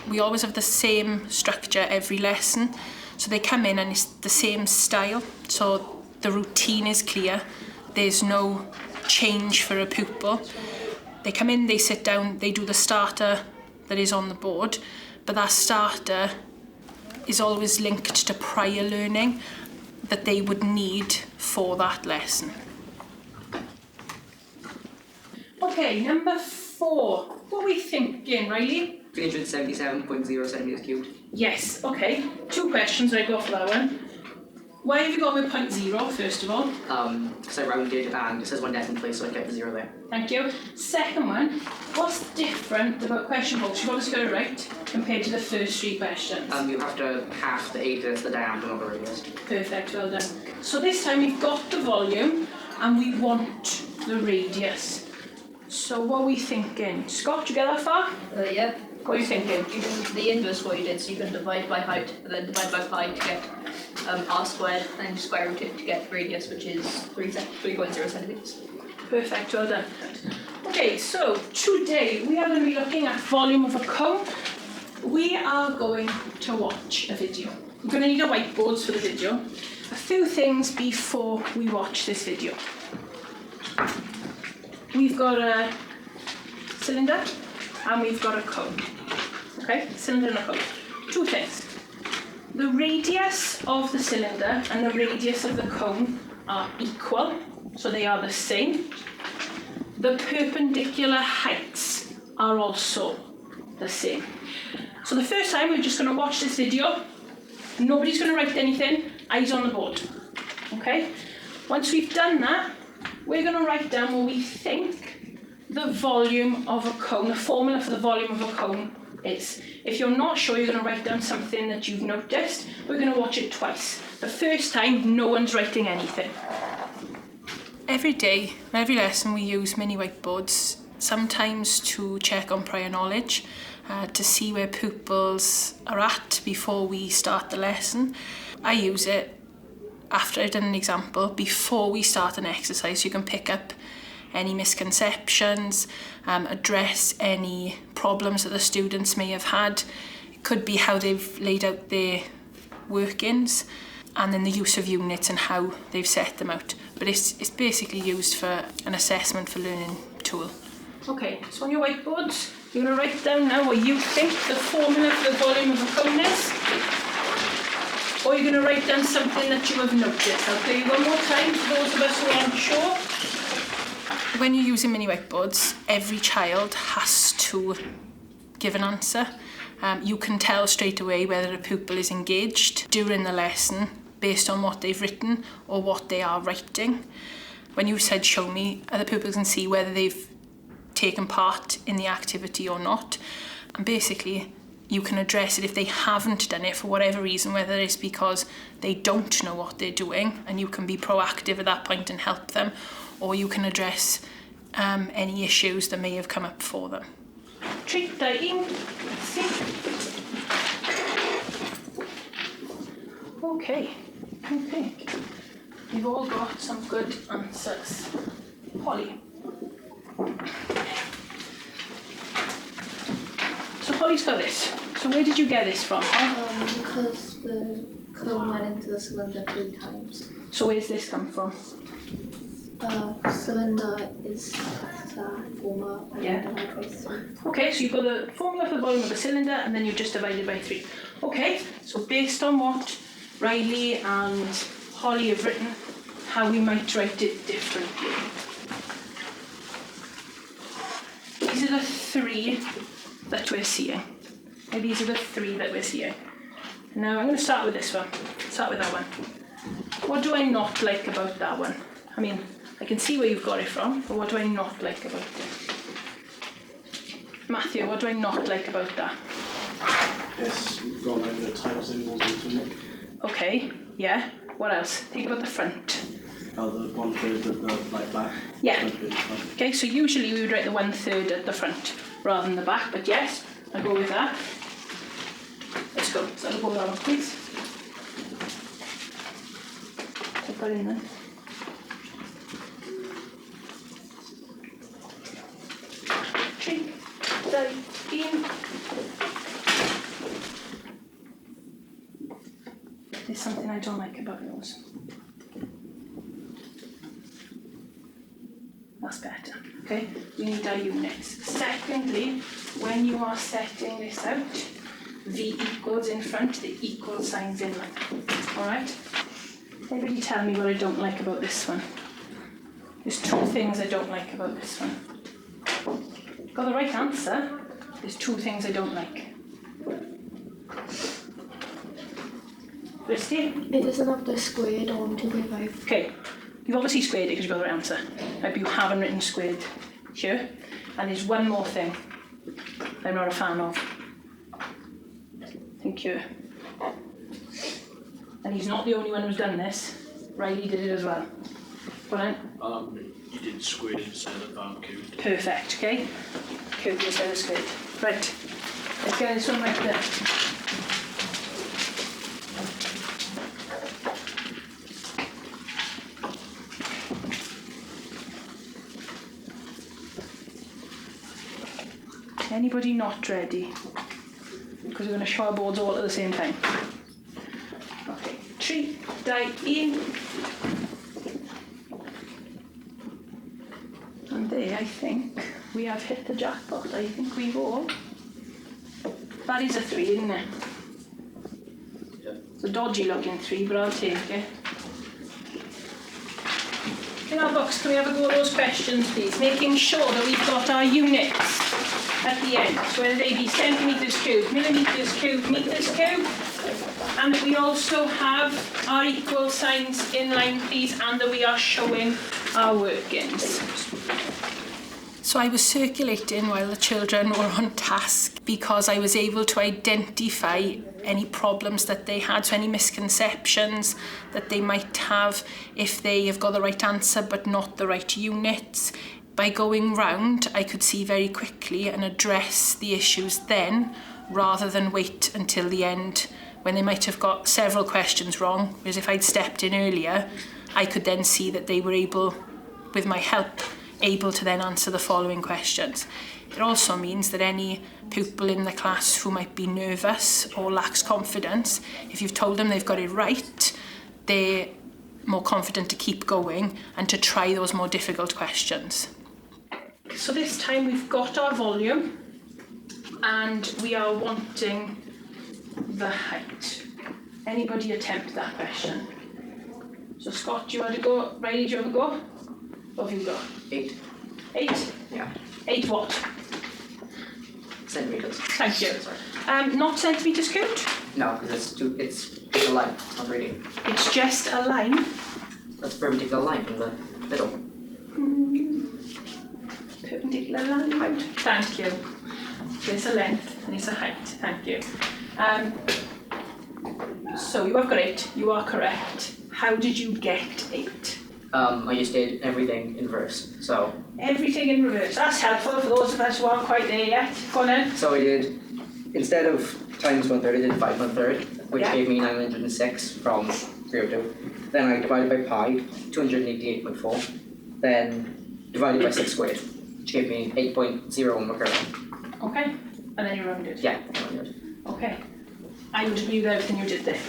We always have the same structure every lesson. So they come in and it's the same style. So the routine is clear. There's no change for a pupil. They come in, they sit down, they do the starter that is on the board, but that starter is always linked to prior learning that they would need for that lesson. Okay, number 4. What are we thinking, Riley? 377.0 centimetres cubed. Yes, okay. 2 questions, I go for that one. Why have you got with 0.0, first of all? Because I rounded and it says one decimal place, so I get the 0 there. Thank you. Second one, what's different about question box? You've obviously got it right compared to the first 3 questions. You have to half the area, the diameter, not the radius. Perfect, well done. So this time we've got the volume and we want the radius. So what are we thinking? Scott, you get that far? Yeah. What are you thinking? You do the inverse what you did, so you can divide by height, and then divide by pi to get r squared, and then square root it to get radius, which is 3.0 centimetres. Perfect, well done. Okay, so today we are going to be looking at volume of a cone. We are going to watch a video. We're going to need our whiteboards for the video. A few things before we watch this video. We've got a cylinder and we've got a cone. Okay, cylinder and a cone. 2 things. The radius of the cylinder and the radius of the cone are equal, so they are the same. The perpendicular heights are also the same. So the first time we're just going to watch this video. Nobody's going to write anything, eyes on the board. Okay? Once we've done that, we're going to write down what we think the volume of a cone, the formula for the volume of a cone is. If you're not sure, you're going to write down something that you've noticed. We're going to watch it twice. The first time, no one's writing anything. Every day, every lesson, we use mini whiteboards, sometimes to check on prior knowledge, to see where pupils are at before we start the lesson. I use it after I've done an example, before we start an exercise. You can pick up any misconceptions, address any problems that the students may have had. It could be how they've laid out their workings, and then the use of units and how they've set them out. But it's basically used for an assessment for learning tool. Okay, so on your whiteboards, you're going to write down now what you think the formula for the volume of a cone is. Or you're going to write down something that you have noticed. I'll play you one more time for those of us who aren't sure. When you're using mini whiteboards, every child has to give an answer. You can tell straight away whether a pupil is engaged during the lesson based on what they've written or what they are writing. When you said show me, other pupils can see whether they've taken part in the activity or not. And basically, you can address it if they haven't done it for whatever reason, whether it's because they don't know what they're doing, and you can be proactive at that point and help them, or you can address any issues that may have come up for them. 3, 2, 1, see. Okay. You've all got some good answers. Holly. So Holly's got this. So where did you get this from? Because the cone went into the cylinder 3 times. So where's this come from? Cylinder is the formula and divided by 3. Okay, so you've got the formula for the volume of a cylinder and then you've just divided by 3. Okay, so based on what Riley and Holly have written, how we might write it differently. These are the 3 that we're seeing. Maybe these are the 3 that we're seeing. Now I'm going to start with this one. Start with that one. What do I not like about that one? I mean, I can see where you've got it from, but what do I not like about it? Matthew, what do I not like about that? Yes, you've got like the type symbols into it. Okay, yeah. What else? Think about the front. Oh, the 1/3 of the like back. Yeah. Okay, so usually we would write the 1/3 at the front rather than the back, but yes, I'll go with that. Let's go. So I'll go with that one, please. Put that in there. I don't like about yours. That's better. Okay, we need our units. Secondly, when you are setting this out, the equals in front, the equal signs in line. Alright? Everybody tell me what I don't like about this one. There's two things I don't like about this one. Got the right answer. There's two things I don't like. Christy? It doesn't have the squared on to divide. Okay, you've obviously squared it because you've got the right answer. But you haven't written squared here. And there's one more thing I'm not a fan of. Thank you. And he's not the only one who's done this. Riley did it as well. Well then, You did squared instead of cubed. perfect, okay? Cubed instead of squared. Right, let's get this one right there. Anybody not ready? Because we're going to show our boards all at the same time. Okay, 3, 2, 1. And there, I think we have hit the jackpot. I think we've all. That is a 3, isn't it? Yeah. It's a dodgy looking 3, but I'll take it. In our box, can we have a go at those questions, please? Making sure that we've got our units at the end. So whether they be centimetres cubed, millimetres cubed, metres cubed. And that we also have our equal signs in line, please, and that we are showing our workings. So I was circulating while the children were on task because I was able to identify any problems that they had, so any misconceptions that they might have if they have got the right answer but not the right units. By going round, I could see very quickly and address the issues then, rather than wait until the end when they might have got several questions wrong, because if I'd stepped in earlier, I could then see that they were able, with my help, able to then answer the following questions. It also means that any pupil in the class who might be nervous or lacks confidence, if you've told them they've got it right, they're more confident to keep going and to try those more difficult questions. So this time we've got our volume and we are wanting the height. Anybody attempt that question? So Scott, do you want to go? Riley, do you want to go? What have you got? 8. 8? Yeah. 8 what? Centimetres. Thank you. Sorry. Not centimetres cubed? No, because it's a line, it's not reading. It's just a line. That's a perpendicular line in the middle. Perpendicular line. Height. Thank you. There's a length and it's a height. Thank you. So you have got 8. You are correct. How did you get 8? I just did everything in reverse. So Everything in reverse. That's helpful for those of us who aren't quite there yet. Go on then. I did, instead of times 1/3, I did 5 1/3, which Yeah. gave me 906 from 302. Then I divided by pi, 288.4. Then divided by 6 squared, which gave me 8.01 recurring. Okay. And then you rounded. Yeah. Okay. I would agree with everything you did there.